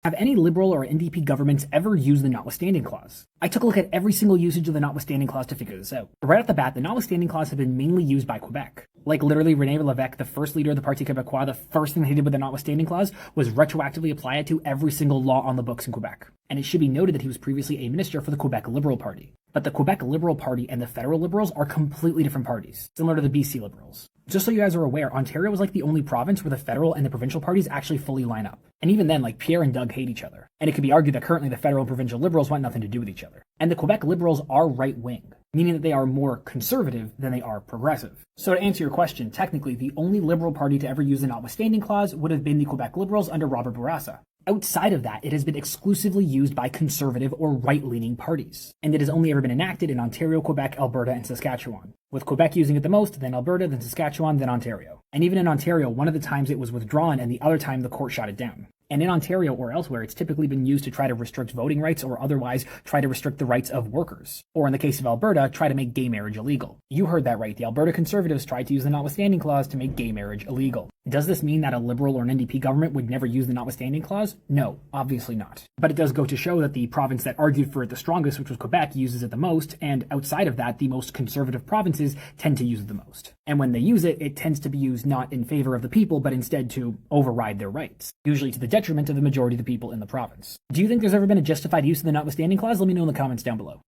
Have any Liberal or NDP governments ever used the Notwithstanding Clause? I took a look at every single usage of the Notwithstanding Clause to figure this out. Right off the bat, the Notwithstanding Clause has been mainly used by Quebec. Like literally René Lévesque, the first leader of the Parti Québécois, the first thing they did with the Notwithstanding Clause was retroactively apply it to every single law on the books in Quebec. And it should be noted that he was previously a minister for the Quebec Liberal Party. But the Quebec Liberal Party and the Federal Liberals are completely different parties, similar to the BC Liberals. Just so you guys are aware, Ontario was like the only province where the federal and the provincial parties actually fully line up. And even then, like Pierre and Doug hate each other. And it could be argued that currently the federal and provincial Liberals want nothing to do with each other. And the Quebec Liberals are right-wing, meaning that they are more conservative than they are progressive. So to answer your question, technically the only Liberal party to ever use the Notwithstanding Clause would have been the Quebec Liberals under Robert Bourassa. Outside of that, it has been exclusively used by conservative or right-leaning parties, and it has only ever been enacted in Ontario, Quebec, Alberta, and Saskatchewan, with Quebec using it the most, then Alberta, then Saskatchewan, then Ontario. And even in Ontario, one of the times it was withdrawn and the other time the court shot it down. And in Ontario or elsewhere, it's typically been used to try to restrict voting rights or otherwise try to restrict the rights of workers. Or in the case of Alberta, try to make gay marriage illegal. You heard that right. The Alberta Conservatives tried to use the Notwithstanding Clause to make gay marriage illegal. Does this mean that a Liberal or an NDP government would never use the Notwithstanding Clause? No, obviously not. But it does go to show that the province that argued for it the strongest, which was Quebec, uses it the most, and outside of that, the most conservative provinces tend to use it the most. And when they use it, it tends to be used not in favor of the people, but instead to override their rights, usually to the detriment of the majority of the people in the province. Do you think there's ever been a justified use of the Notwithstanding Clause? Let me know in the comments down below.